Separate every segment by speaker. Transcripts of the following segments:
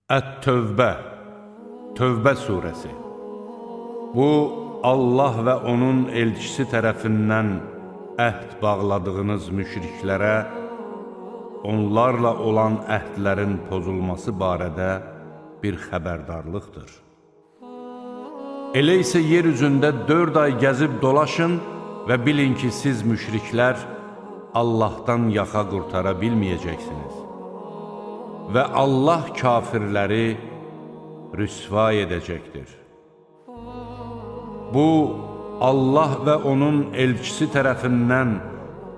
Speaker 1: Ət-Tövbə, Tövbə surəsi. Bu, Allah və onun elçisi tərəfindən əhd bağladığınız müşriklərə, onlarla olan əhdlərin pozulması barədə bir xəbərdarlıqdır. Elə isə yer üzündə 4 ay gəzib dolaşın və bilin ki, siz müşriklər Allahdan yaxa qurtara bilməyəcəksiniz. Və Allah kafirləri rüsva edəcəkdir. Bu, Allah və onun elçisi tərəfindən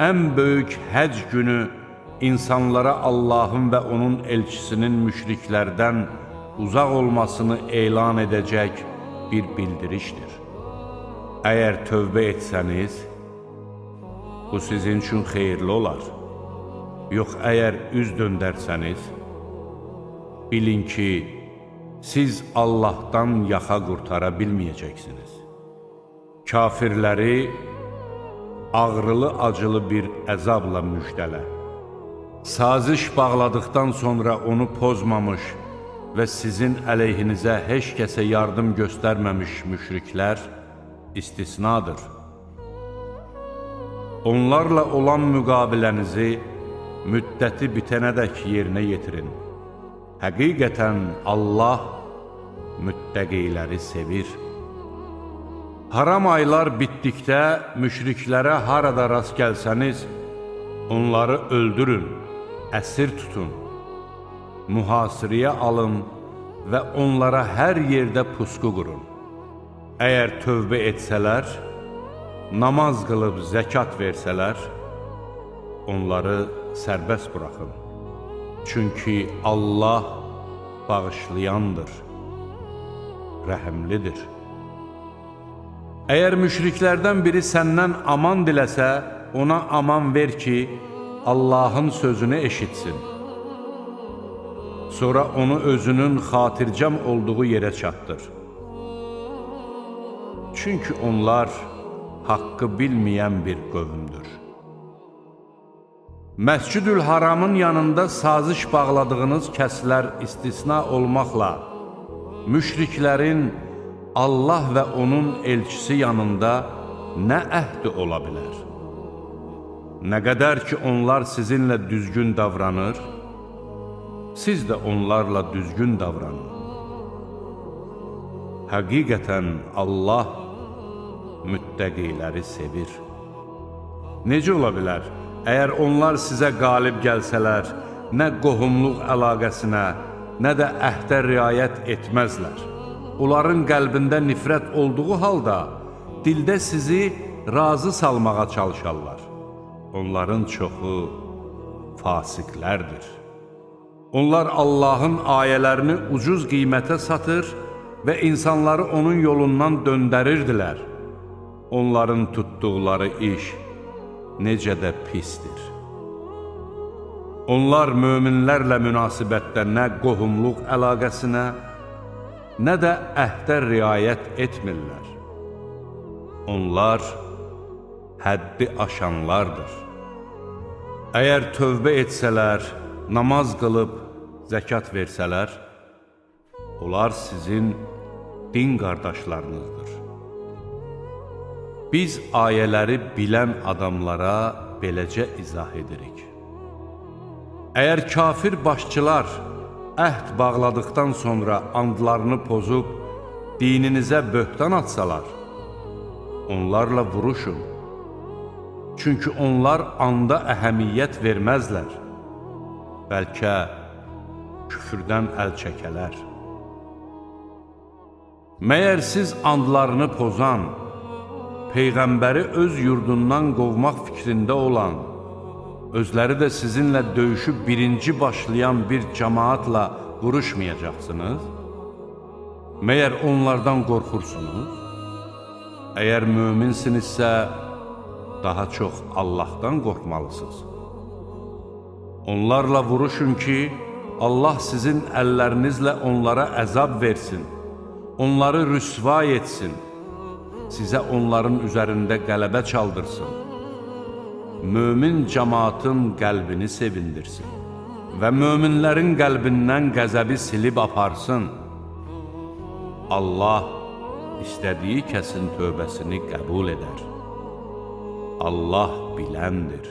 Speaker 1: ən böyük həc günü insanlara Allahın və onun elçisinin müşriklərdən uzaq olmasını elan edəcək bir bildirişdir. Əgər tövbə etsəniz, bu sizin üçün xeyirli olar. Yox, əgər üz döndərsəniz, bilin ki, siz Allahdan yaxa qurtara bilməyəcəksiniz. Kafirləri ağrılı-acılı bir əzabla müjdələ. Saziş bağladıqdan sonra onu pozmamış və sizin əleyhinizə heç kəsə yardım göstərməmiş müşriklər istisnadır. Onlarla olan müqabilənizi müddəti bitənədək yerinə yetirin. Həqiqətən Allah müttəqiləri sevir. Haram aylar bitdikdə müşriklərə harada rast gəlsəniz, onları öldürün, əsir tutun, mühasirəyə alın və onlara hər yerdə pusqu qurun. Əgər tövbə etsələr, namaz qılıb zəkat versələr, onları sərbəst buraxın. Çünki Allah bağışlayandır, rəhimlidir. Əgər müşriklərdən biri səndən aman diləsə, ona aman ver ki, Allahın sözünü eşitsin. Sonra onu özünün xatircəm olduğu yerə çatdır. Çünki onlar haqqı bilməyən bir qövmdür. Məscid-ül Haramın yanında saziş bağladığınız kəslər istisna olmaqla, müşriklərin Allah və onun elçisi yanında nə əhdi ola bilər? Nə qədər ki, onlar sizinlə düzgün davranır, siz də onlarla düzgün davranın. Həqiqətən Allah müttəqiləri sevir. Necə ola bilər? Əgər onlar sizə qalib gəlsələr, nə qohumluq əlaqəsinə, nə də əhdə riayət etməzlər. Onların qəlbində nifrət olduğu halda, dildə sizi razı salmağa çalışarlar. Onların çoxu fasiqlərdir. Onlar Allahın ayələrini ucuz qiymətə satır və insanları onun yolundan döndərirdilər. Onların tutduqları iş necə də pisdir. Onlar möminlərlə münasibətdə nə qohumluq əlaqəsinə, nə də əhdə riayət etmirlər. Onlar həddi aşanlardır. Əgər tövbə etsələr, namaz qılıb zəkat versələr, onlar sizin din qardaşlarınızdır. Biz ayələri bilən adamlara beləcə izah edirik. Əgər kafir başçılar əhd bağladıqdan sonra andlarını pozub dininizə böhtan atsalar, onlarla vuruşun. Çünki onlar anda əhəmiyyət verməzlər. Bəlkə küfrdən əl çəkələr. Məyər siz andlarını pozan, Peyğəmbəri öz yurdundan qovmaq fikrində olan, özləri də sizinlə döyüşüb birinci başlayan bir cəmaatla vuruşmayacaqsınız? Məyər onlardan qorxursunuz? Əgər möminsinizsə, daha çox Allahdan qorxmalısınız. Onlarla vuruşun ki, Allah sizin əllərinizlə onlara əzab versin, onları rüsva etsin, sizə onların üzərində qələbə çaldırsın, mömin cəmaatın qəlbini sevindirsin. və möminlərin qəlbindən qəzəbi silib aparsın. Allah istədiyi kəsin tövbəsini qəbul edər. Allah biləndir,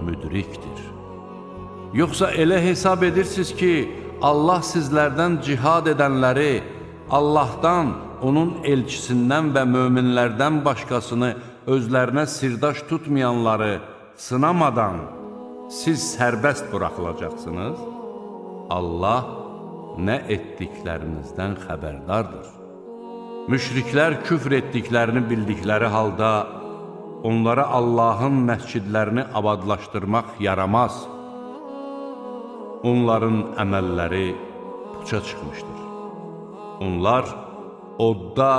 Speaker 1: müdrikdir. Yoxsa elə hesab edirsiniz ki, Allah sizlərdən cihad edənləri, Allahdan, onun elçisindən və möminlərdən başqasını özlərinə sirdaş tutmayanları sınamadan siz sərbəst buraxılacaqsınız? Allah nə etdiklərinizdən xəbərdardır. Müşriklər küfr etdiklərini bildikləri halda onlara Allahın məscidlərini abadlaşdırmaq yaramaz. Onların əməlləri puça çıxmışdır. Onlar odda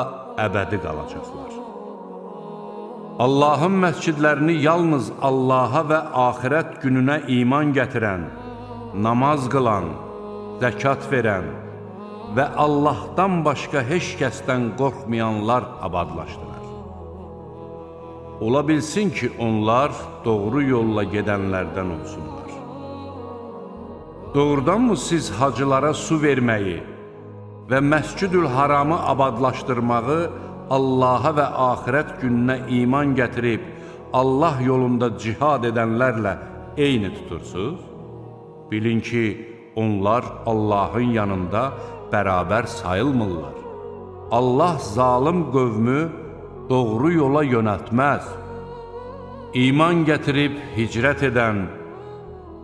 Speaker 1: əbədi qalacaqlar. Allahın məscidlərini yalnız Allaha və axirət gününə iman gətirən, namaz qılan, zəkat verən və Allahdan başqa heç kəsdən qorxmayanlar abadlaşdırar. Ola bilsin ki, onlar doğru yolla gedənlərdən olsunlar. Doğrudanmı siz hacılara su verməyi və Məscid-ül Haramı abadlaşdırmağı Allaha və axirət gününə iman gətirib Allah yolunda cihad edənlərlə eyni tutursuz? Bilin ki, onlar Allahın yanında bərabər sayılmırlar. Allah zalım qövmü doğru yola yönəltməz. İman gətirib hicrət edən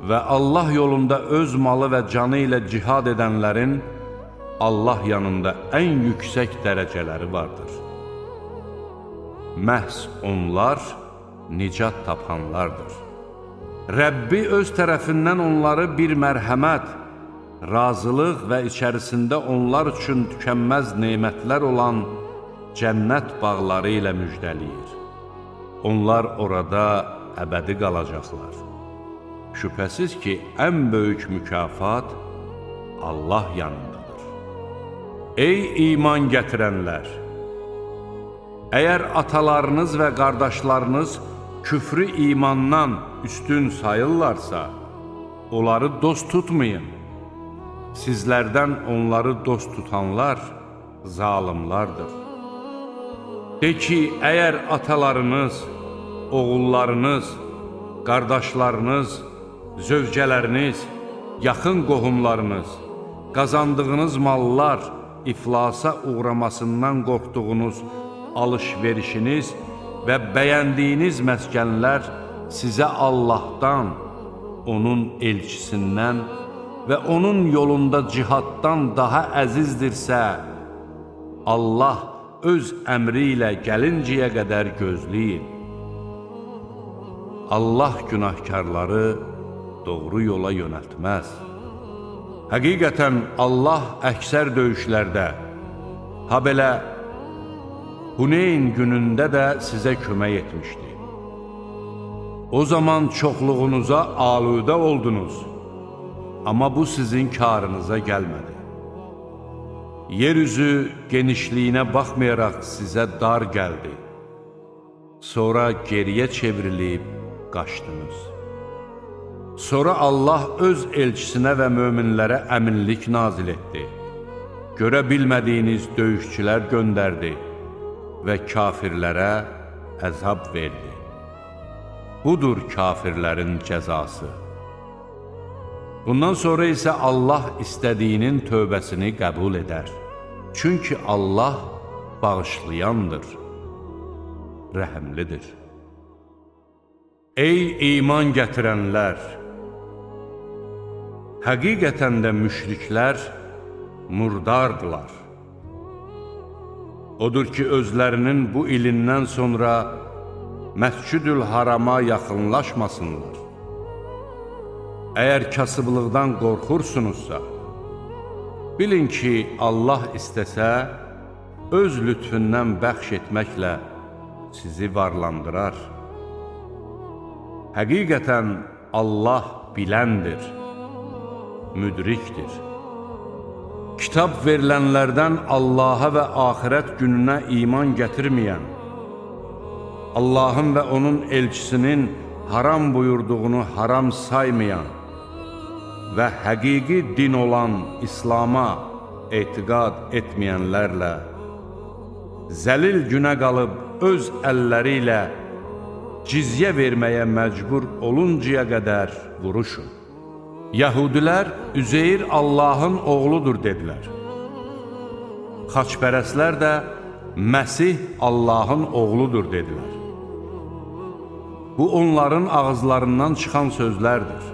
Speaker 1: və Allah yolunda öz malı və canı ilə cihad edənlərin Allah yanında ən yüksək dərəcələri vardır. Məhz onlar nicat tapanlardır. Rəbbi öz tərəfindən onları bir mərhəmət, razılıq və içərisində onlar üçün tükənməz nemətlər olan cənnət bağları ilə müjdəliyir. Onlar orada əbədi qalacaqlar. Şübhəsiz ki, ən böyük mükafat Allah yanındadır. Ey iman gətirənlər! Əgər atalarınız və qardaşlarınız küfrü imandan üstün sayırlarsa, onları dost tutmayın. Sizlərdən onları dost tutanlar zalimlardır. De ki, əgər atalarınız, oğullarınız, qardaşlarınız, zövcələriniz, yaxın qohumlarınız, qazandığınız mallar iflasa uğramasından qorxduğunuz alış-verişiniz və bəyəndiyiniz məskənlər sizə Allahdan, onun elçisindən və onun yolunda cihaddan daha əzizdirsə, Allah öz əmri ilə gəlinciyə qədər gözləyin. Allah günahkarları doğru yola yönəltməz. Həqiqətən Allah əksər döyüşlərdə, ha belə Huneyn günündə də sizə kömək etmişdi. O zaman çoxluğunuza aludə oldunuz, amma bu sizin karınıza gəlmədi. Yeryüzü genişliyinə baxmayaraq sizə dar gəldi. Sonra geriyə çevrilib qaçdınız. Sonra Allah öz elçisinə və möminlərə əminlik nazil etdi. Görə bilmədiyiniz döyüşçülər göndərdi və kafirlərə əzab verdi. Budur kafirlərin cəzası. Bundan sonra isə Allah istədiyinin tövbəsini qəbul edər. Çünki Allah bağışlayandır, rəhəmlidir. Ey iman gətirənlər! Həqiqətən də müşriklər murdardılar. Odur ki, özlərinin bu ilindən sonra Məscid-ül Harama yaxınlaşmasınlar. Əgər kasıblıqdan qorxursunuzsa, bilin ki, Allah istəsə, öz lütfündən bəxş etməklə sizi varlandırar. Həqiqətən Allah biləndir, müdrikdir. Kitab verilənlərdən Allaha və axirət gününə iman gətirməyən, Allahın və onun elçisinin haram buyurduğunu haram saymayan, və həqiqi din olan İslama etiqad etməyənlərlə zəlil günə qalıb öz əlləri ilə cizyə verməyə məcbur oluncaya qədər vuruşun. Yəhudilər Üzeyr Allahın oğludur dedilər. Xaçpərəstlər də Məsih Allahın oğludur dedilər. Bu onların ağızlarından çıxan sözlərdir.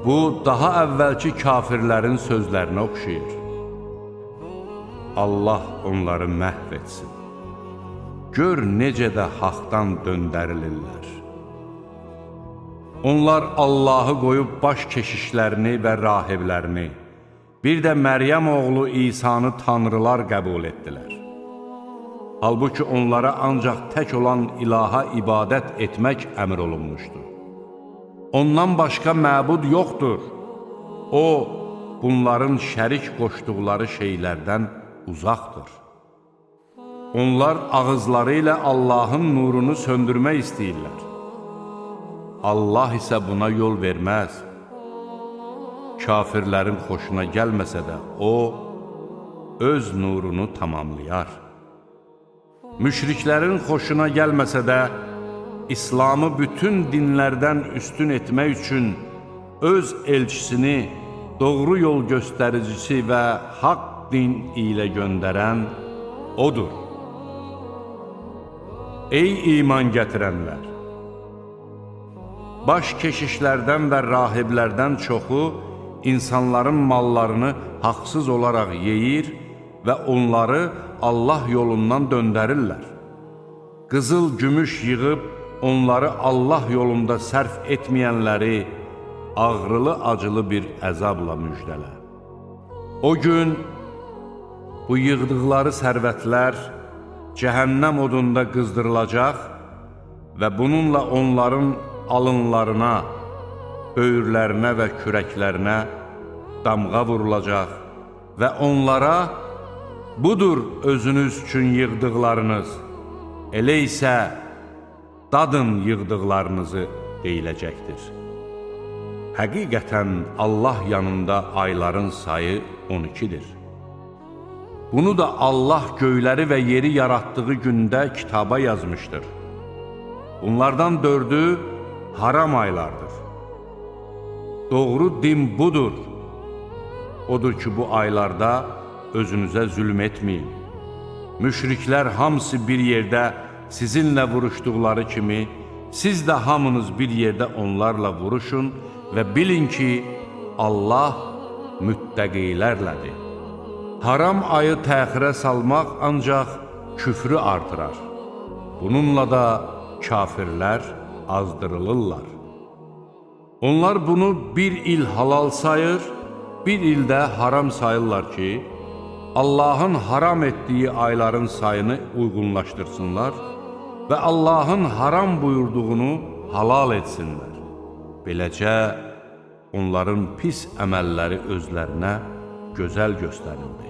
Speaker 1: Bu daha əvvəlki kafirlərin sözlərinə oxşayır. Allah onları məhv etsin. Gör necə də haqdan döndərilirlər. Onlar Allahı qoyub baş keşişlərini və rahiblərini, bir də Məryəm oğlu İsanı tanrılar qəbul etdilər. Halbuki onlara ancaq tək olan ilaha ibadət etmək əmr olunmuşdur. Ondan başqa məbud yoxdur. O, bunların şərik qoşduqları şeylərdən uzaqdır. Onlar ağızları ilə Allahın nurunu söndürmək istəyirlər. Allah isə buna yol verməz. Kafirlərin xoşuna gəlməsə də O, öz nurunu tamamlayar. Müşriklərin xoşuna gəlməsə də, İslamı bütün dinlərdən üstün etmək üçün öz elçisini doğru yol göstəricisi və haqq din ilə göndərən Odur. Ey iman gətirənlər! Baş keşişlərdən və rahiblərdən çoxu insanların mallarını haqsız olaraq yeyir və onları Allah yolundan döndərirlər. Qızıl, gümüş yığıb onları Allah yolunda sərf etməyənləri ağrılı-acılı bir əzabla müjdələ. O gün bu yığdıqları sərvətlər cəhənnəm odunda qızdırılacaq və bununla onların alınlarına, böyürlərinə və kürəklərinə damğa vurulacaq və onlara budur özünüz üçün yığdıqlarınız, elə isə dadın yığdıqlarınızı deyiləcəkdir. Həqiqətən Allah yanında ayların sayı 12-dir. Bunu da Allah göyləri və yeri yaratdığı gündə kitaba yazmışdır. Bunlardan 4-ü haram aylardır. Doğru din budur. Odur ki, bu aylarda özünüzə zülm etməyin. Müşriklər hamısı bir yerdə sizinlə vuruşduqları kimi, siz də hamınız bir yerdə onlarla vuruşun və bilin ki, Allah müttəqilərlədir. Haram ayı təxirə salmaq ancaq küfrü artırar. Bununla da kafirlər azdırılırlar. Onlar bunu bir il halal sayır, bir ildə haram sayırlar ki, Allahın haram etdiyi ayların sayını uyğunlaşdırsınlar və Allahın haram buyurduğunu halal etsinlər. Beləcə, onların pis əməlləri özlərinə gözəl göstərildi.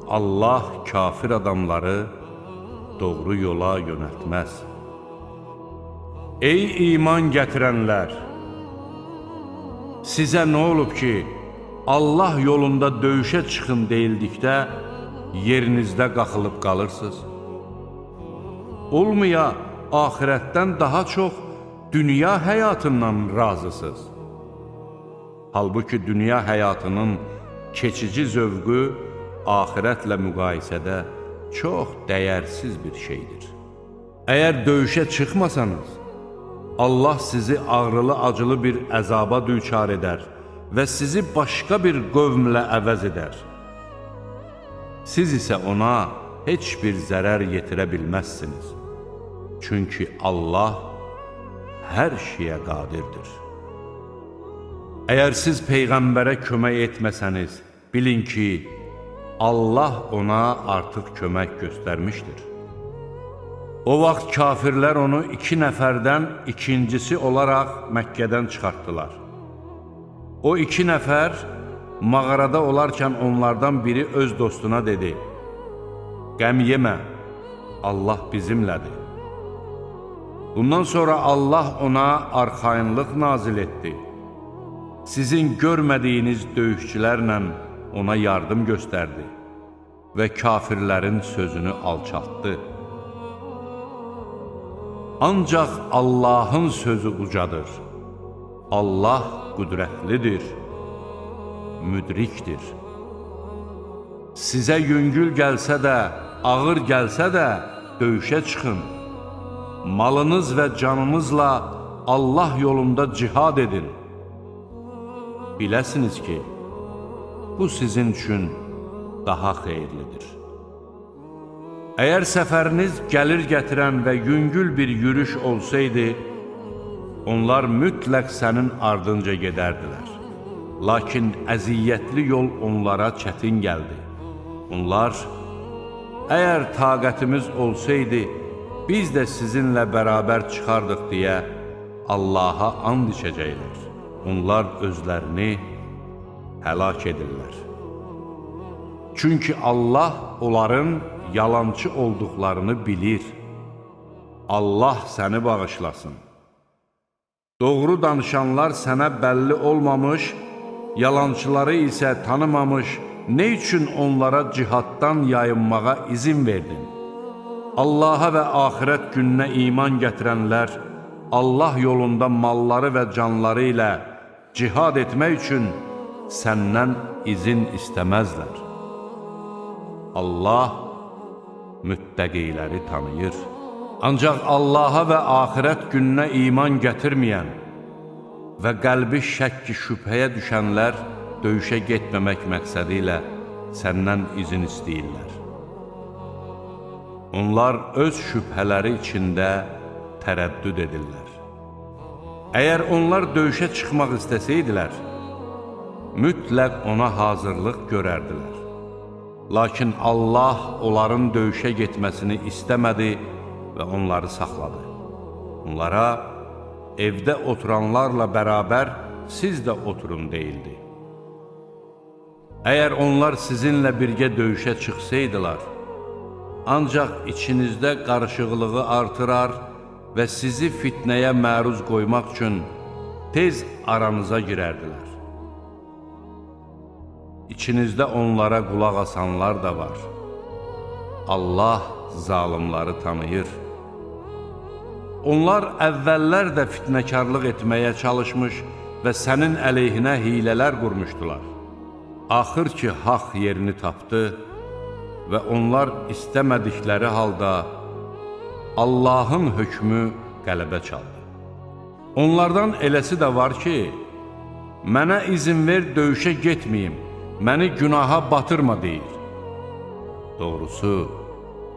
Speaker 1: Allah kafir adamları doğru yola yönəltməz. Ey iman gətirənlər! Sizə nə olub ki, Allah yolunda döyüşə çıxın deyildikdə yerinizdə qaxılıb qalırsınız? Olmaya axirətdən daha çox dünya həyatından razısınız. Halbuki dünya həyatının keçici zövqü axirətlə müqayisədə çox dəyərsiz bir şeydir. Əgər döyüşə çıxmasanız, Allah sizi ağrılı-acılı bir əzaba düçar edər və sizi başqa bir qövmlə əvəz edər. Siz isə ona heç bir zərər yetirə bilməzsiniz. Çünki Allah hər şeyə qadirdir. Əgər siz Peyğəmbərə kömək etməsəniz, bilin ki, Allah ona artıq kömək göstərmişdir. O vaxt kafirlər onu 2 nəfərdən ikincisi olaraq Məkkədən çıxartdılar. O 2 nəfər mağarada olarkən onlardan biri öz dostuna dedi: "Qəm yemə, Allah bizimlədir." Bundan sonra Allah ona arxayınlıq nazil etdi. Sizin görmədiyiniz döyüşçülərlə ona yardım göstərdi və kafirlərin sözünü alçaltdı. Ancaq Allahın sözü ucadır. Allah qüdrətlidir, müdrikdir. Sizə yüngül gəlsə də, ağır gəlsə də döyüşə çıxın. Malınız və canınızla Allah yolunda cihad edin. Biləsiniz ki, bu sizin üçün daha xeyirlidir. Əgər səfəriniz gəlir gətirən və yüngül bir yürüş olsaydı, onlar mütləq sənin ardınca gedərdilər. Lakin əziyyətli yol onlara çətin gəldi. Onlar, əgər taqətimiz olsaydı, biz də sizinlə bərabər çıxardıq deyə Allaha and içəcəklər. Onlar özlərini həlak edirlər. Çünki Allah onların yalançı olduqlarını bilir. Allah səni bağışlasın. Doğru danışanlar sənə bəlli olmamış, yalançıları isə tanımamış, nə üçün onlara cihaddan yayınmağa izin verdin? Allaha və axirət gününə iman gətirənlər, Allah yolunda malları və canları ilə cihad etmək üçün səndən izin istəməzlər. Allah müttəqiləri tanıyır. Ancaq Allaha və axirət gününə iman gətirməyən və qəlbi şəkki şübhəyə düşənlər döyüşə getməmək məqsədi ilə səndən izin istəyirlər. Onlar öz şübhələri içində tərəddüd edirlər. Əgər onlar döyüşə çıxmaq istəsəydilər, mütləq ona hazırlıq görərdilər. Lakin Allah onların döyüşə getməsini istəmədi və onları saxladı. Onlara evdə oturanlarla bərabər siz də oturun deyildi. Əgər onlar sizinlə birgə döyüşə çıxsaydılar, ancaq içinizdə qarışıqlığı artırar və sizi fitnəyə məruz qoymaq üçün tez aranıza girərdilər. İçinizdə onlara qulaq asanlar da var. Allah zalimları tanıyır. Onlar əvvəllər də fitnəkarlıq etməyə çalışmış və sənin əleyhinə hilələr qurmuşdular. Axır ki, haqq yerini tapdı və onlar istəmədikləri halda Allahın hökmü qələbə çaldı. Onlardan eləsi də var ki, mənə izin ver döyüşə getməyim, məni günaha batırma deyir. Doğrusu,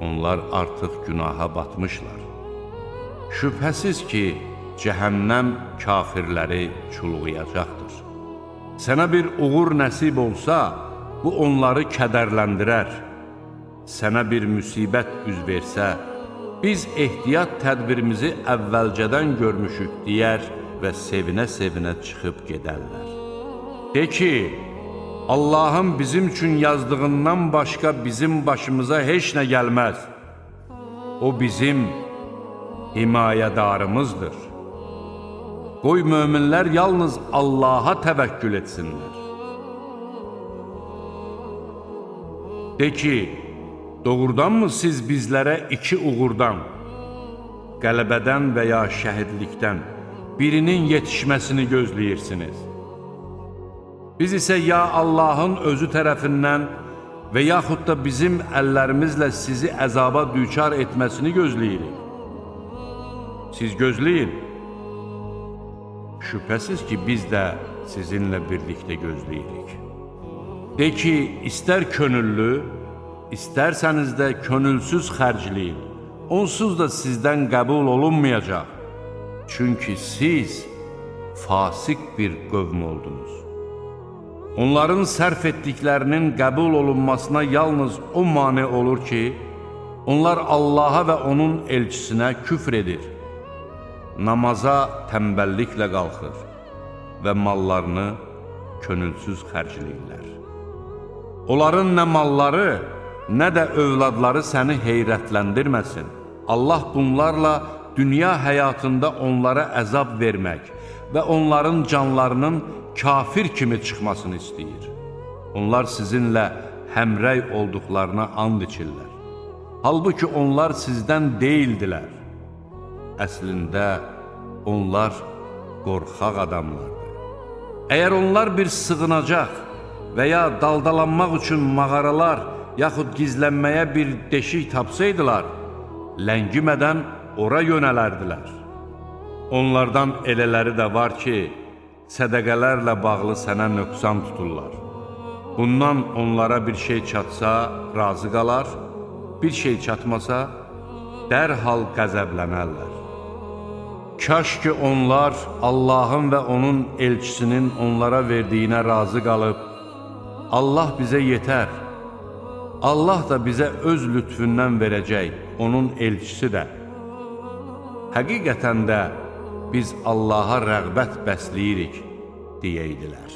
Speaker 1: onlar artıq günaha batmışlar. Şübhəsiz ki, cəhənnəm kafirləri çulğuyacaqdır. Sənə bir uğur nəsib olsa, bu onları kədərləndirər. Sənə bir müsibət üz versə, biz ehtiyat tədbirimizi əvvəlcədən görmüşük deyər və sevinə-sevinə çıxıb gedərlər. De ki, Allahın bizim üçün yazdığından başqa bizim başımıza heç nə gəlməz. O bizim himayədarımızdır. Qoy möminlər yalnız Allaha təvəkkül etsinlər. De ki, doğrudanmı siz bizlərə iki uğurdan, qələbədən və ya şəhidlikdən birinin yetişməsini gözləyirsiniz? Biz isə ya Allahın özü tərəfindən və yaxud da bizim əllərimizlə sizi əzaba düçar etməsini gözləyirik. Siz gözləyin. Şübhəsiz ki, biz də sizinlə birlikdə gözləyirik. De ki, istər könüllü, İstərsəniz də könülsüz xərcləyin, onsuz da sizdən qəbul olunmayacaq. Çünki siz fasik bir qövm oldunuz. Onların sərf etdiklərinin qəbul olunmasına yalnız o mane olur ki, onlar Allaha və onun elçisinə küfr edir, namaza tənbəlliklə qalxır və mallarını könülsüz xərcləyirlər. Onların nə malları, nə də övladları səni heyrətləndirməsin. Allah bunlarla dünya həyatında onlara əzab vermək və onların canlarının kafir kimi çıxmasını istəyir. Onlar sizinlə həmrəy olduqlarına and içirlər. Halbuki onlar sizdən deyildilər. Əslində, onlar qorxaq adamlardır. Əgər onlar bir sığınacaq və ya daldalanmaq üçün mağaralar, yaxud gizlənməyə bir deşik tapsaydılar, ləngimədən ora yönələrdilər. Onlardan elələri də var ki, sədəqələrlə bağlı sənə nöqsan tuturlar. Bundan onlara bir şey çatsa, razı qalar, bir şey çatmasa, dərhal qəzəblənərlər. Kaş ki onlar Allahın və onun elçisinin onlara verdiyinə razı qalıb, Allah bizə yetər, Allah da bizə öz lütfündən verəcək, onun elçisi də. Həqiqətən də biz Allaha rəğbət bəsləyirik, deyirdilər.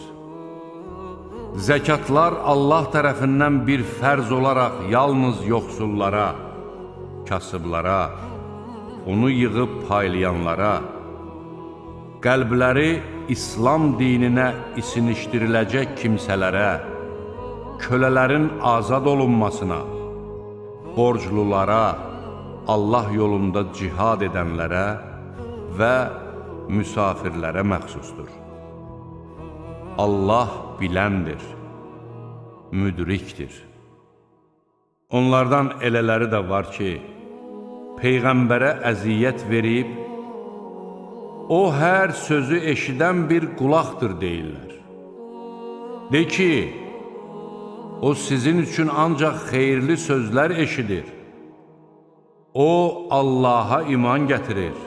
Speaker 1: Zəkatlar Allah tərəfindən bir fərz olaraq yalnız yoxsullara, kasıblara, onu yığıb paylayanlara, qəlbləri İslam dininə isinişdiriləcək kimsələrə, kölələrin azad olunmasına, borclulara, Allah yolunda cihad edənlərə və müsafirlərə məxsusdur. Allah biləndir, müdrikdir. Onlardan elələri də var ki, Peyğəmbərə əziyyət verib, o hər sözü eşidən bir qulaqdır deyirlər. De ki, o sizin üçün ancaq xeyirli sözlər eşidir. O, Allaha iman gətirir,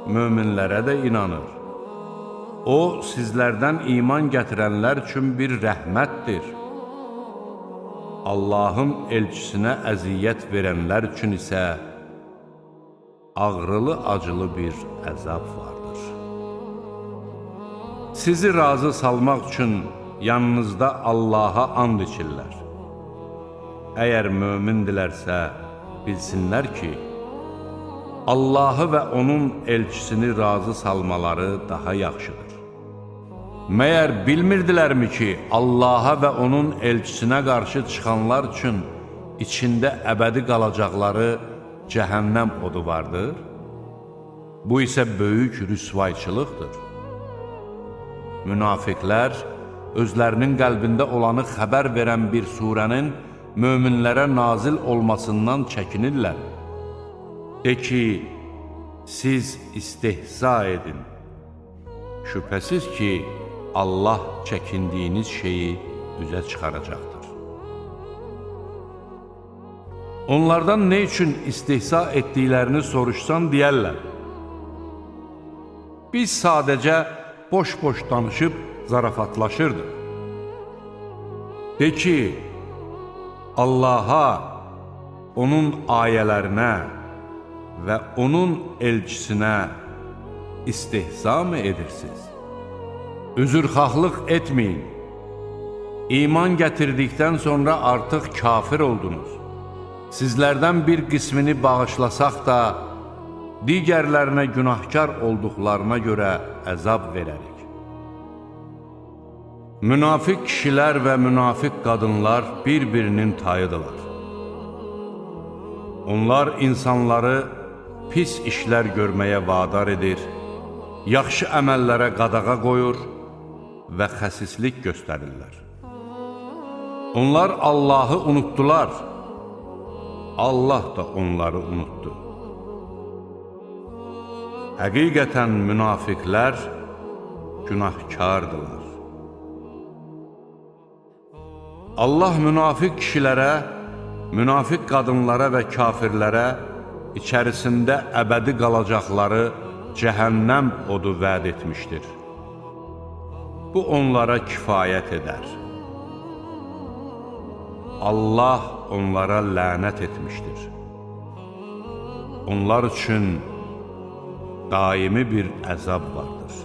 Speaker 1: möminlərə də inanır. O, sizlərdən iman gətirənlər üçün bir rəhmətdir. Allahın elçisinə əziyyət verənlər üçün isə ağrılı-acılı bir əzab vardır. Sizi razı salmaq üçün yanınızda Allaha and içirlər. Əgər mömindilərsə, bilsinlər ki, Allahı və onun elçisini razı salmaları daha yaxşıdır. Məyər bilmirdilərmi ki, Allaha və onun elçisinə qarşı çıxanlar üçün içində əbədi qalacaqları cəhənnəm odu vardır? Bu isə böyük rüsvayçılıqdır. Münafiqlər özlərinin qəlbində olanı xəbər verən bir surənin möminlərə nazil olmasından çəkinirlər. De ki, siz istehza edin. Şübhəsiz ki, Allah çəkindiyiniz şeyi üzə çıxaracaqdır. Onlardan nə üçün istehza etdiklərini soruşsan deyərlər. Biz sadəcə boş-boş danışıb zarafatlaşırdıq. De ki, Allaha, onun ayələrinə və onun elçisinə istehza mı edirsiniz? Üzrxahlıq etməyin. İman gətirdikdən sonra artıq kafir oldunuz. Sizlərdən bir qismini bağışlasaq da, digərlərinə günahkar olduqlarına görə əzab verərik. Münafiq kişilər və münafiq qadınlar bir-birinin tayıdırlar. Onlar insanları pis işlər görməyə vadar edir, yaxşı əməllərə qadağa qoyur və xəsislik göstərirlər. Onlar Allahı unutdular, Allah da onları unutdu. Həqiqətən münafiqlər günahkardılar. Allah münafiq kişilərə, münafiq qadınlara və kafirlərə içərisində əbədi qalacaqları cəhənnəm odu vəd etmişdir. Bu onlara kifayət edər. Allah onlara lənət etmişdir. Onlar üçün daimi bir əzab vardır.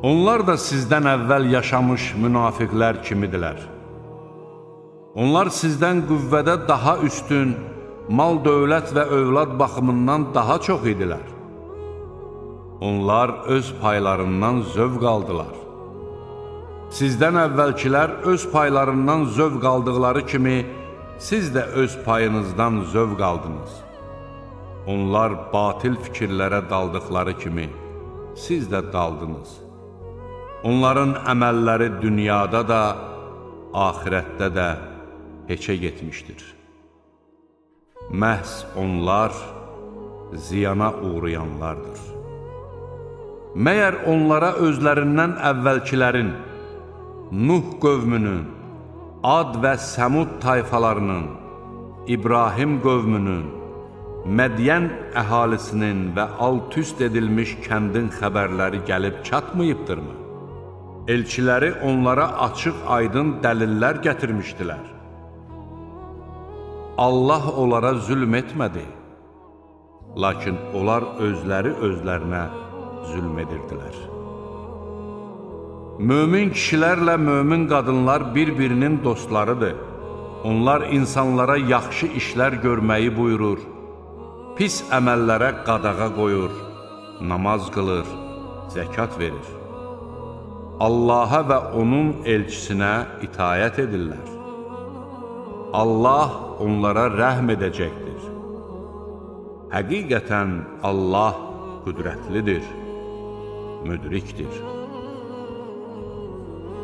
Speaker 1: Onlar da sizdən əvvəl yaşamış münafiqlər kimidirlər. Onlar sizdən qüvvədə daha üstün, mal, dövlət və övlad baxımından daha çox idilər. Onlar öz paylarından zövq aldılar. Sizdən əvvəlkilər öz paylarından zövq aldıqları kimi, siz də öz payınızdan zövq aldınız. Onlar batil fikirlərə daldıqları kimi, siz də daldınız. Onların əməlləri dünyada da, axirətdə də heçə getmişdir. Məhz onlar ziyana uğrayanlardır. Məyər onlara özlərindən əvvəlkilərin, Nuh qövmünün, Ad və Səmud tayfalarının, İbrahim qövmünün, Mədiyən əhalisinin və alt-üst edilmiş kəndin xəbərləri gəlib çatmayıbdırmı? Elçiləri onlara açıq-aydın dəlillər gətirmişdilər. Allah onlara zülm etmədi, lakin onlar özləri özlərinə zülm edirdilər. Mömin kişilərlə mömin qadınlar bir-birinin dostlarıdır. Onlar insanlara yaxşı işlər görməyi buyurur, pis əməllərə qadağa qoyur, namaz qılır, zəkat verir. Allaha və onun elçisinə itayət edirlər. Allah onlara rəhm edəcəkdir. Həqiqətən Allah qüdrətlidir, müdrikdir.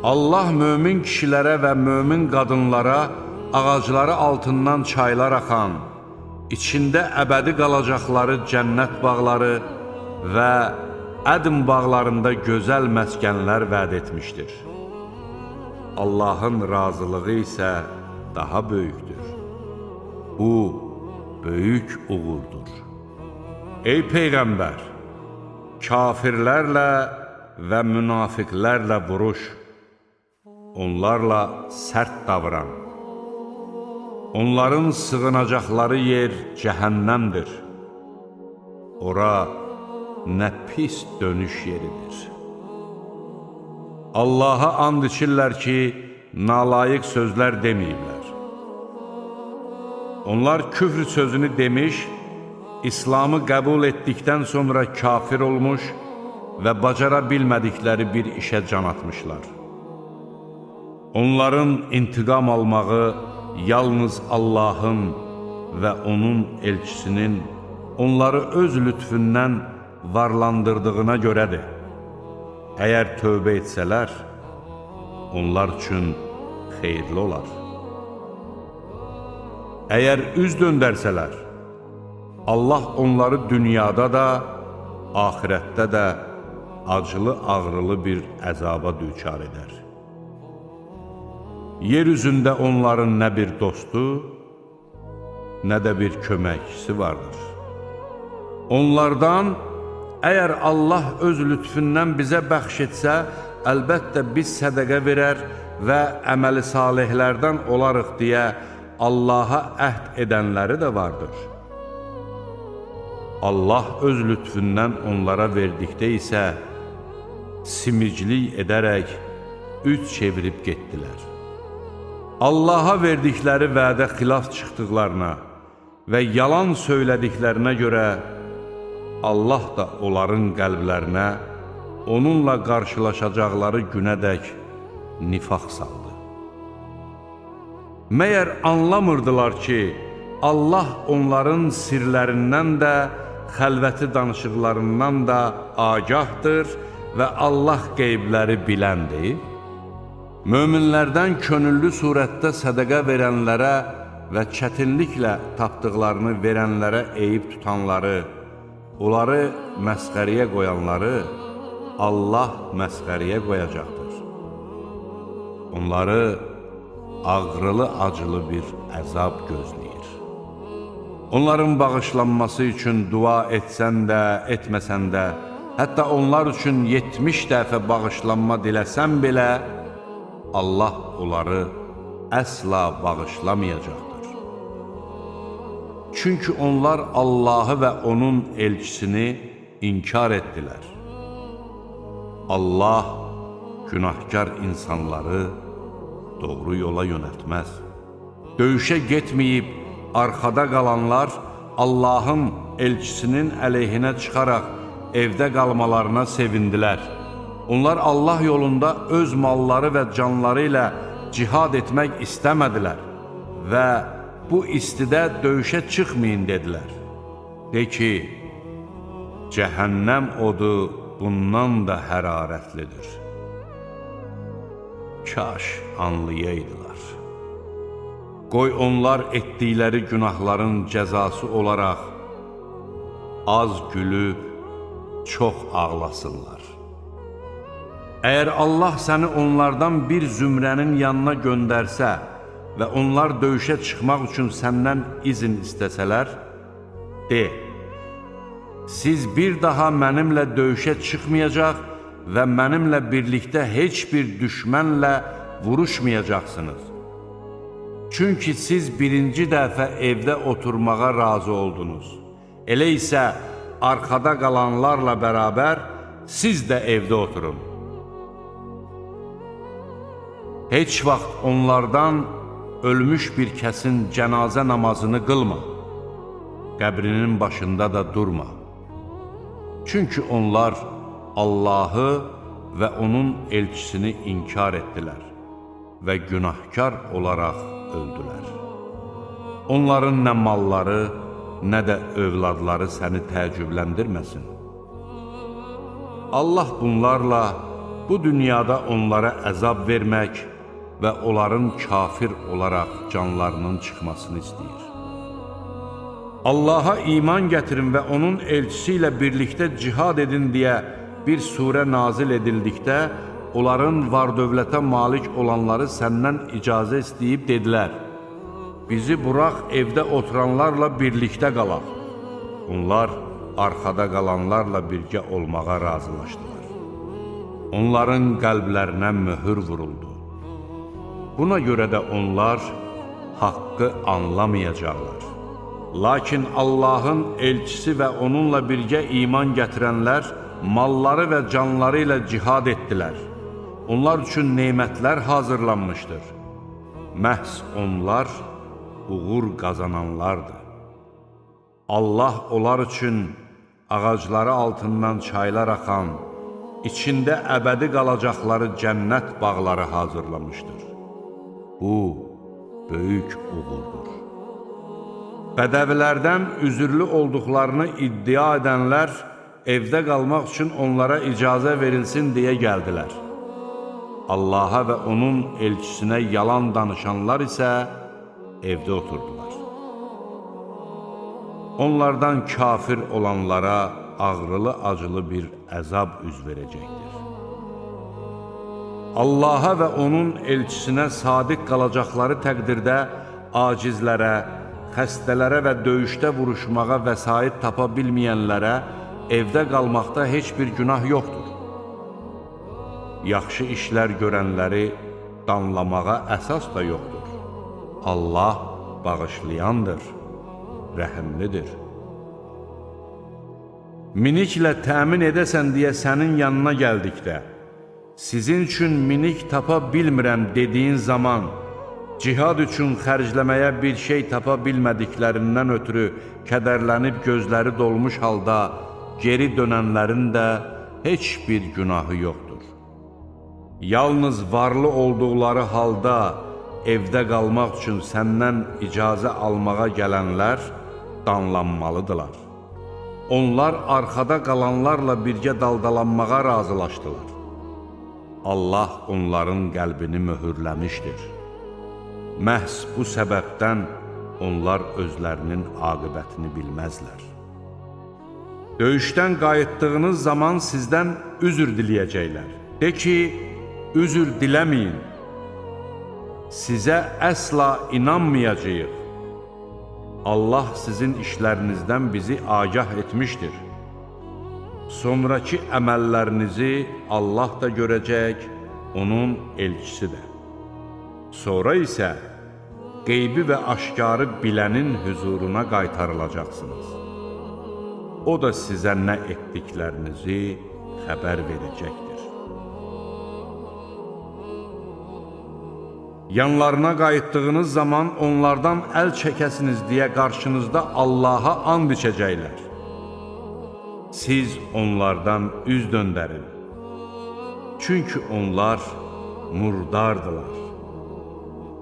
Speaker 1: Allah mömin kişilərə və mömin qadınlara ağacları altından çaylar axan, içində əbədi qalacaqları cənnət bağları və ədm bağlarında gözəl məskənlər vəd etmişdir. Allahın razılığı isə daha böyükdür. Bu, böyük uğurdur. Ey Peyğəmbər, kafirlərlə və münafiqlərlə vuruş, onlarla sərt davran. Onların sığınacaqları yer cəhənnəmdir. Ora nə pis dönüş yeridir. Allaha and içirlər ki, nalayiq sözlər deməyiblər. Onlar küfr sözünü demiş, İslamı qəbul etdikdən sonra kafir olmuş və bacara bilmədikləri bir işə can atmışlar. Onların intiqam almağı yalnız Allahın və onun elçisinin onları öz lütfündən varlandırdığına görədir. Əgər tövbə etsələr, onlar üçün xeyirli olar. Əgər üz döndərsələr, Allah onları dünyada da, axirətdə də acılı-ağrılı bir əzaba düçar edər. Yer üzündə onların nə bir dostu, nə də bir köməkçisi vardır. Onlardan, əgər Allah öz lütfündən bizə bəxş etsə, əlbəttə biz sədəqə verər və əməli salihlərdən olarıq deyə Allaha əhd edənləri də vardır. Allah öz lütfündən onlara verdikdə isə simiclik edərək üç çevirib getdilər. Allaha verdikləri vədə xilaf çıxdıqlarına və yalan söylədiklərinə görə Allah da onların qəlblərinə onunla qarşılaşacaqları günədək nifaq saldı. Məyər anlamırdılar ki, Allah onların sirlərindən də, xəlvəti danışıqlarından da agahdır və Allah qeybləri biləndir? Möminlərdən könüllü surətdə sədəqə verənlərə və çətinliklə tapdıqlarını verənlərə eyib tutanları, onları məsxəriyə qoyanları Allah məsxəriyə qoyacaqdır. Onları ağrılı-acılı bir əzab gözləyir. Onların bağışlanması üçün dua etsən də, etməsən də, hətta onlar üçün 70 dəfə bağışlanma diləsən belə, Allah onları əsla bağışlamayacaqdır. Çünki onlar Allahı və onun elçisini inkar etdilər. Allah günahkar insanları doğru yola yönəltməz. Döyüşə getməyib, arxada qalanlar Allahın elçisinin əleyhinə çıxaraq evdə qalmalarına sevindilər. Onlar Allah yolunda öz malları və canları ilə cihad etmək istəmədilər və bu istidə döyüşə çıxmayın dedilər. De ki, cəhənnəm odu bundan da hərarətlidir. Kaş anlayaydılar. Qoy onlar etdikləri günahların cəzası olaraq az gülüb, çox ağlasınlar. Əgər Allah səni onlardan bir zümrənin yanına göndərsə və onlar döyüşə çıxmaq üçün səndən izin istəsələr, de, siz bir daha mənimlə döyüşə çıxmayacaq və mənimlə birlikdə heç bir düşmənlə vuruşmayacaqsınız. Çünki siz birinci dəfə evdə oturmağa razı oldunuz. Elə isə arxada qalanlarla bərabər siz də evdə oturun. Heç vaxt onlardan ölmüş bir kəsin cənazə namazını qılma, qəbrinin başında da durma. Çünki onlar Allahı və onun elçisini inkar etdilər və günahkar olaraq öldülər. Onların nə malları, nə də övladları səni təəccübləndirməsin. Allah bunlarla bu dünyada onlara əzab vermək və onların kafir olaraq canlarının çıxmasını istəyir. Allaha iman gətirin və onun elçisi ilə birlikdə cihad edin deyə bir surə nazil edildikdə, onların var-dövlətə malik olanları səndən icazə istəyib dedilər, bizi burax evdə oturanlarla birlikdə qalaq. Onlar arxada qalanlarla birgə olmağa razılaşdılar. Onların qəlblərinə möhür vuruldu. Buna görə də onlar haqqı anlamayacaqlar. Lakin Allahın elçisi və onunla birgə iman gətirənlər malları və canları ilə cihad etdilər. Onlar üçün nemətlər hazırlanmışdır. Məhz onlar uğur qazananlardır. Allah onlar üçün ağacları altından çaylar axan, içində əbədi qalacaqları cənnət bağları hazırlamışdır. Bu, böyük uğurdur. Bədəvilərdən üzürlü olduqlarını iddia edənlər, evdə qalmaq üçün onlara icazə verilsin deyə gəldilər. Allaha və onun elçisinə yalan danışanlar isə evdə oturdular. Onlardan kafir olanlara ağrılı-acılı bir əzab üz verəcəkdir. Allaha və onun elçisinə sadiq qalacaqları təqdirdə acizlərə, xəstələrə və döyüşdə vuruşmağa vəsait tapa bilməyənlərə evdə qalmaqda heç bir günah yoxdur. Yaxşı işlər görənləri danlamağa əsas da yoxdur. Allah bağışlayandır, rəhimlidir. Miniklə təmin edəsən deyə sənin yanına gəldikdə, sizin üçün minik tapa bilmirəm dediyin zaman, cihad üçün xərcləməyə bir şey tapa bilmədiklərindən ötürü kədərlənib gözləri dolmuş halda geri dönənlərin də heç bir günahı yoxdur. Yalnız varlı olduqları halda evdə qalmaq üçün səndən icazə almağa gələnlər danlanmalıdırlar. Onlar arxada qalanlarla birgə daldalanmağa razılaşdılar. Allah onların qəlbini möhürləmişdir. Məhz bu səbəbdən onlar özlərinin aqibətini bilməzlər. Döyüşdən qayıtdığınız zaman sizdən üzr diləyəcəklər. De ki, üzr diləməyin. Sizə əsla inanmayacağıq. Allah sizin işlərinizdən bizi agah etmişdir. Sonraki əməllərinizi Allah da görəcək, onun elçisi də. Sonra isə qeybi və aşkarı bilənin hüzuruna qaytarılacaqsınız. O da sizə nə etdiklərinizi xəbər verəcəkdir. Yanlarına qayıtdığınız zaman onlardan əl çəkəsiniz deyə qarşınızda Allaha and içəcəklər. siz onlardan üz döndərin. Çünki onlar murdardılar.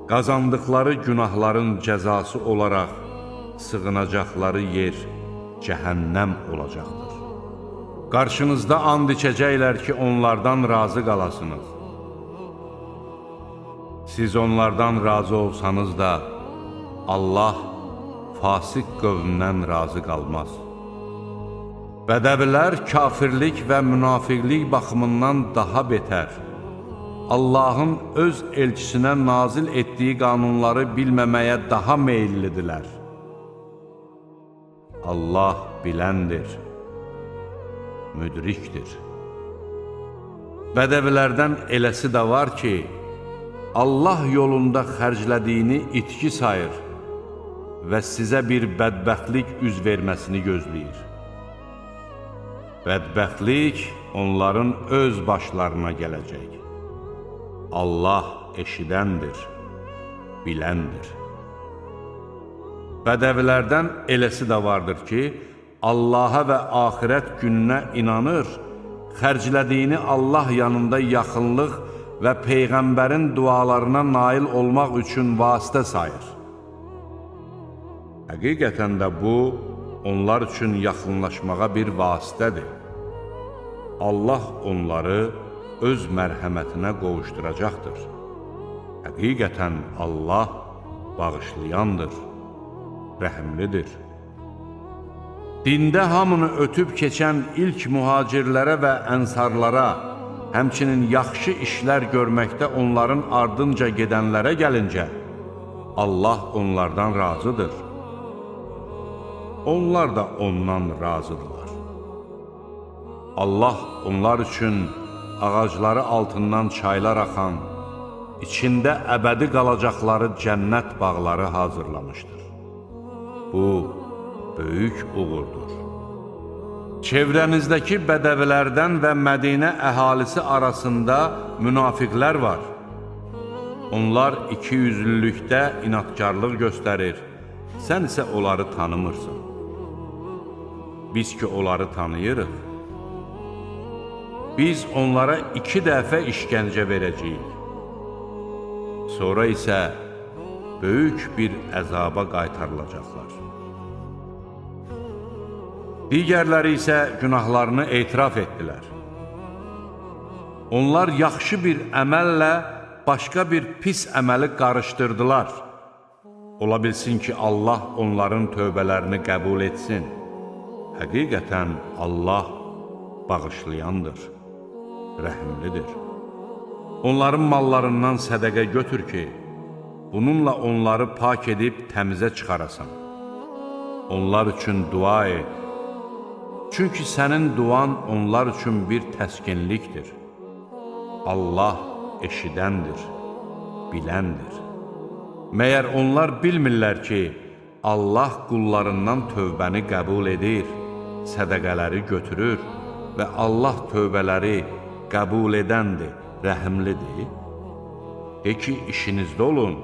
Speaker 1: Qazandıqları günahların cəzası olaraq sığınacaqları yer cəhənnəm olacaqdır. Qarşınızda and içəcəklər ki, onlardan razı qalasınız. Siz onlardan razı olsanız da, Allah fasik qövmdən razı qalmaz. Bədəvilər kafirlik və münafiqlik baxımından daha betər. Allahın öz elçisinə nazil etdiyi qanunları bilməməyə daha meyillidirlər. Allah biləndir, müdrikdir. Bədəvilərdən eləsi də var ki, Allah yolunda xərclədiyini itki sayır və sizə bir bədbəxtlik üz verməsini gözləyir. Bədbəxtlik onların öz başlarına gələcək. Allah eşidəndir, biləndir. Bədəvilərdən eləsi də vardır ki, Allaha və axirət gününə inanır, xərclədiyini Allah yanında yaxınlıq və Peyğəmbərin dualarına nail olmaq üçün vasitə sayır. Həqiqətən də bu, onlar üçün yaxınlaşmağa bir vasitədir. Allah onları öz mərhəmətinə qovuşduracaqdır. Həqiqətən Allah bağışlayandır, rəhimlidir. Dində hamını ötüb keçən ilk mühacirlərə və ənsarlara, həmçinin yaxşı işlər görməkdə onların ardınca gedənlərə gəlincə, Allah onlardan razıdır. Onlar da ondan razıdırlar. Allah onlar üçün ağacları altından çaylar axan, içində əbədi qalacaqları cənnət bağları hazırlamışdır. Bu, böyük uğurdur. Çevrənizdəki bədəvilərdən və Mədinə əhalisi arasında münafiqlər var. Onlar ikiyüzlülükdə inatkarlıq göstərir, sən isə onları tanımırsan. Biz ki, onları tanıyırıq. Biz onlara 2 dəfə işgəncə verəcəyik. Sonra isə böyük bir əzaba qaytarılacaqlar. Digərləri isə günahlarını etiraf etdilər. Onlar yaxşı bir əməllə başqa bir pis əməli qarışdırdılar. Ola bilsin ki, Allah onların tövbələrini qəbul etsin. Həqiqətən Allah bağışlayandır, rəhimlidir. Onların mallarından sədəqə götür ki, bununla onları pak edib təmizə çıxarasan. Onlar üçün dua et. Çünki sənin duan onlar üçün bir təskinlikdir. Allah eşidəndir, biləndir. Məyər onlar bilmirlər ki, Allah qullarından tövbəni qəbul edir, sədəqələri götürür və Allah tövbələri qəbul edəndir, rəhimlidir. De ki, işinizdə olun,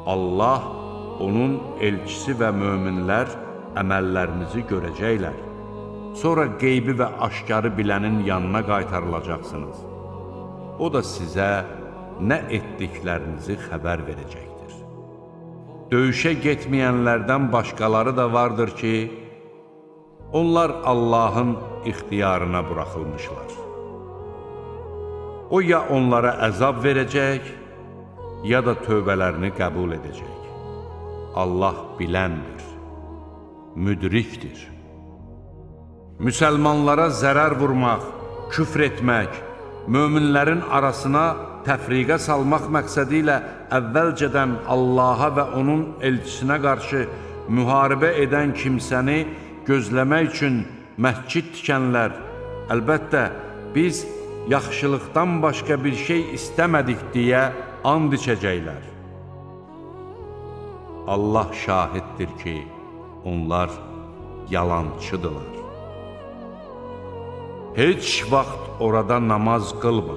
Speaker 1: Allah, onun elçisi və möminlər əməllərinizi görəcəklər. Sonra qeybi və aşkarı bilənin yanına qaytarılacaqsınız. O da sizə nə etdiklərinizi xəbər verəcəkdir. Döyüşə getməyənlərdən başqaları da vardır ki, onlar Allahın ixtiyarına buraxılmışlar. O ya onlara əzab verəcək, ya da tövbələrini qəbul edəcək. Allah biləndir, müdrikdir. Müsəlmanlara zərər vurmaq, küfr etmək, möminlərin arasına təfriqə salmaq məqsədi ilə əvvəlcədən Allaha və onun elçisinə qarşı müharibə edən kimsəni gözləmək üçün məscid tikənlər, əlbəttə, biz yaxşılıqdan başqa bir şey istəmədik deyə and içəcəklər. Allah şahiddir ki, onlar yalançıdırlar. Heç vaxt orada namaz qılma.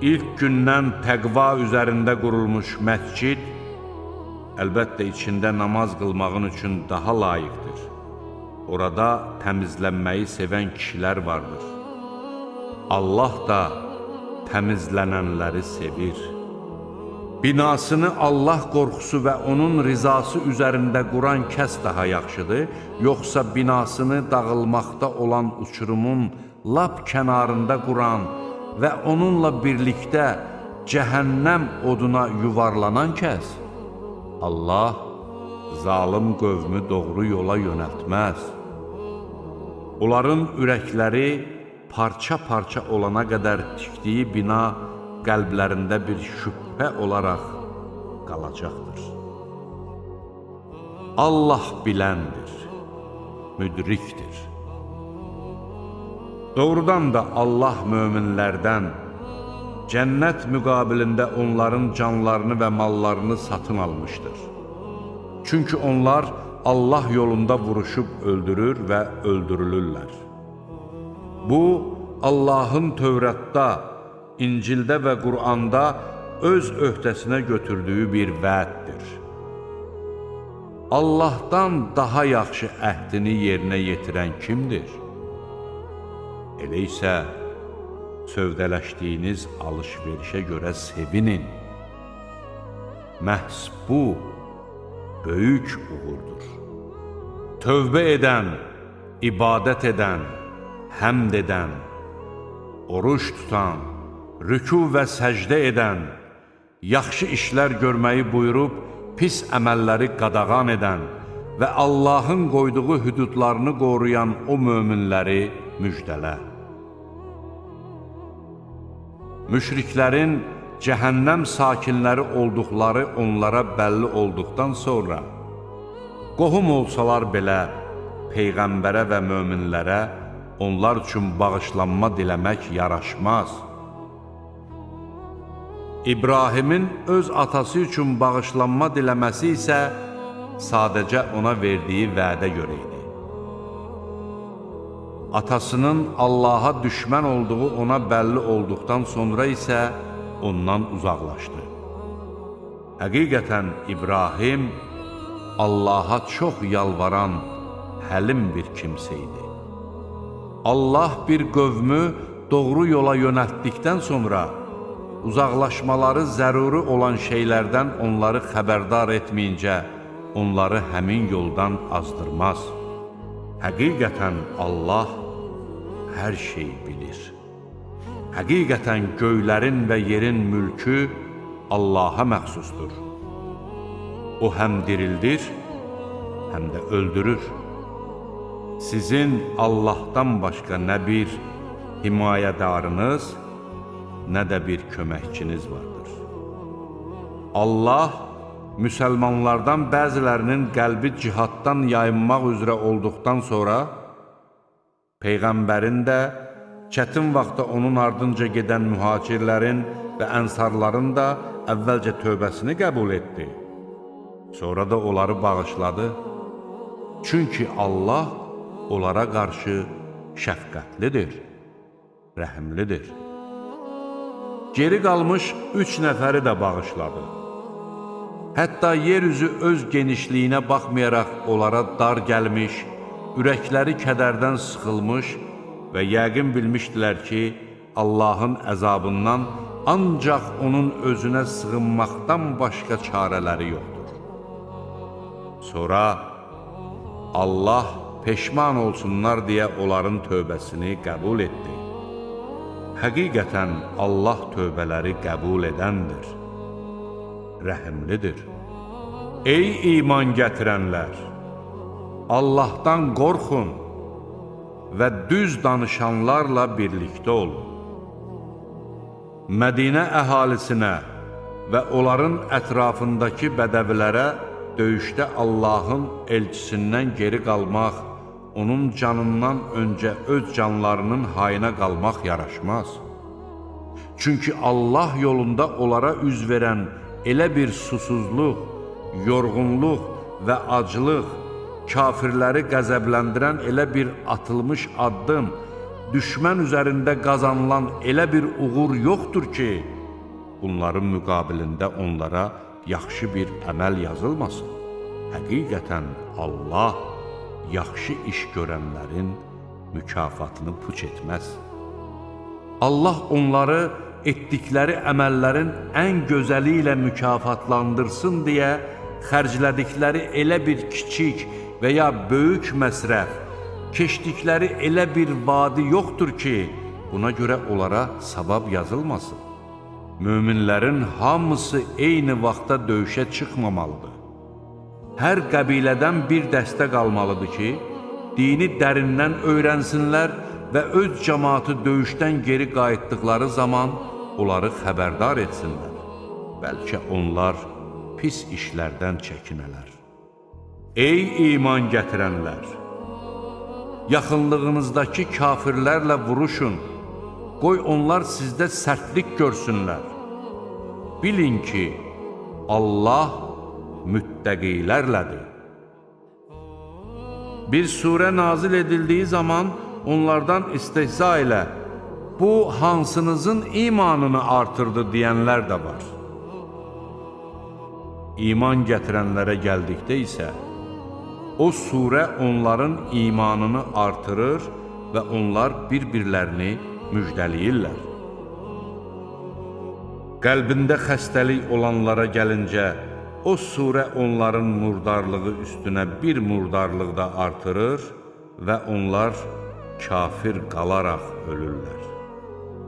Speaker 1: İlk gündən təqva üzərində qurulmuş məscid, əlbəttə içində namaz qılmağın üçün daha layiqdir. orada təmizlənməyi sevən kişilər vardır. Allah da təmizlənənləri sevir. Binasını Allah qorxusu və onun rizası üzərində quran kəs daha yaxşıdır, yoxsa binasını dağılmaqda olan uçurumun lap kənarında quran və onunla birlikdə cəhənnəm oduna yuvarlanan kəs? Allah zalım qövmü doğru yola yönəltməz. Onların ürəkləri parça-parça olana qədər tikdiyi bina qəlblərində bir şübhə olaraq qalacaqdır. Allah biləndir, müdrikdir. Doğrudan da Allah möminlərdən cənnət müqabilində onların canlarını və mallarını satın almışdır. Çünki onlar Allah yolunda vuruşub öldürür və öldürülürlər. Bu, Allahın Tövratda, İncildə və Qur'anda öz öhdəsinə götürdüyü bir vəddir. Allahdan daha yaxşı əhdini yerinə yetirən kimdir? Elə isə sövdələşdiyiniz alış-verişə görə sevinin. Məhz bu, böyük uğurdur. Tövbə edən, ibadət edən, həmd edən, oruç tutan, rükû və səcdə edən, yaxşı işlər görməyi buyurub, pis əməlləri qadağan edən və Allahın qoyduğu hüdudlarını qoruyan o möminləri müjdələ. Müşriklərin cəhənnəm sakinləri olduqları onlara bəlli olduqdan sonra, qohum olsalar belə Peyğəmbərə və möminlərə onlar üçün bağışlanma diləmək yaraşmaz. İbrahimin öz atası üçün bağışlanma diləməsi isə sadəcə ona verdiyi vədə görə idi. Atasının Allaha düşmən olduğu ona bəlli olduqdan sonra isə ondan uzaqlaşdı. Həqiqətən İbrahim Allaha çox yalvaran, həlim bir kimsə idi. Allah bir qövmü doğru yola yönəltdikdən sonra uzaqlaşmaları zəruri olan şeylərdən onları xəbərdar etməyincə onları həmin yoldan azdırmaz. Həqiqətən Allah hər şeyi bilir. Həqiqətən göylərin və yerin mülkü Allaha məxsusdur. O həm dirildir, həm də öldürür. Sizin Allahdan başqa nə bir himayədarınız, nə də bir köməkçiniz vardır. Allah müsəlmanlardan bəzilərinin qəlbi cihaddan yayınmaq üzrə olduqdan sonra, Peyğəmbərin də çətin vaxtda onun ardınca gedən mühacirlərin və ənsarların da əvvəlcə tövbəsini qəbul etdi. Sonra da onları bağışladı. Çünki Allah onlara qarşı şəfqətlidir, rəhimlidir. Geri qalmış 3 nəfəri də bağışladı. Hətta yeryüzü öz genişliyinə baxmayaraq onlara dar gəlmiş, ürəkləri kədərdən sıxılmış və yəqin bilmişdilər ki, Allahın əzabından ancaq onun özünə sığınmaqdan başqa çarələri yoxdur. Sonra Allah peşman olsunlar deyə onların tövbəsini qəbul etdi. Həqiqətən Allah tövbələri qəbul edəndir, rəhimlidir. Ey iman gətirənlər! Allahdan qorxun və düz danışanlarla birlikdə olun. Mədinə əhalisinə və onların ətrafındakı bədəvilərə döyüşdə Allahın elçisindən geri qalmaq, onun canından öncə öz canlarının hayına qalmaq yaraşmaz. Çünki Allah yolunda onlara üz verən elə bir susuzluq, yorğunluq və aclıq, kafirləri qəzəbləndirən elə bir atılmış addım, düşmən üzərində qazanılan elə bir uğur yoxdur ki, bunların müqabilində onlara yaxşı bir əməl yazılmasın. Həqiqətən Allah yaxşı iş görənlərin mükafatını puç etməz. Allah onları etdikləri əməllərin ən gözəli ilə mükafatlandırsın deyə xərclədikləri elə bir kiçik və ya böyük məsrəf, keçdikləri elə bir vadi yoxdur ki, buna görə onlara savab yazılmasın. Möminlərin hamısı eyni vaxtda döyüşə çıxmamalıdır. Hər qəbilədən bir dəstə qalmalıdır ki, dini dərindən öyrənsinlər və öz cəmaatı döyüşdən geri qayıtdıqları zaman onları xəbərdar etsinlər. Bəlkə onlar pis işlərdən çəkinələr. Ey iman gətirənlər! Yaxınlığınızdakı kafirlərlə vuruşun, qoy onlar sizdə sərtlik görsünlər. Bilin ki, Allah müttəqilərlədir. Bir surə nazil edildiyi zaman onlardan istehza ilə bu hansınızın imanını artırdı deyənlər də var. İman gətirənlərə gəldikdə isə o surə onların imanını artırır və onlar bir-birlərini müjdəliyirlər. Qəlbində xəstəlik olanlara gəlincə, o surə onların murdarlığı üstünə bir murdarlıq da artırır və onlar kafir qalaraq ölürlər.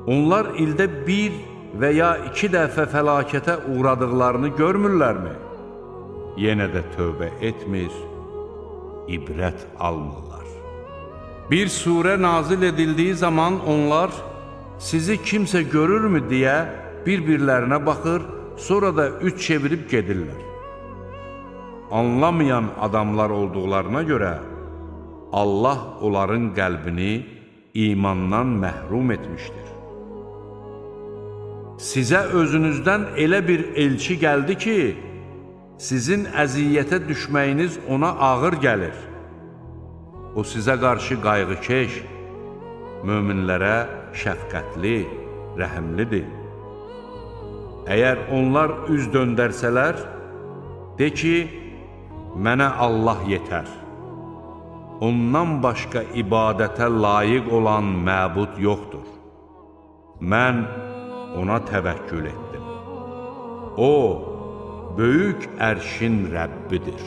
Speaker 1: Onlar ildə bir və ya iki dəfə fəlakətə uğradıqlarını görmürlərmi? Yenə də tövbə etmir, ibrət almırlar. Bir surə nazil edildiyi zaman onlar sizi kimsə görürmü deyə bir-birlərinə baxır, sonra da üç çevirib gedirlər. Anlamayan adamlar olduqlarına görə Allah onların qəlbini imandan məhrum etmişdir. Sizə özünüzdən elə bir elçi gəldi ki, sizin əziyyətə düşməyiniz ona ağır gəlir. O sizə qarşı qayğıkeş, möminlərə şəfqətli, rəhimlidir. Əgər onlar üz döndərsələr, de ki, mənə Allah yetər. Ondan başqa ibadətə layiq olan məbud yoxdur. Mən ona təvəkkül etdim. O, böyük ərşin Rəbbidir.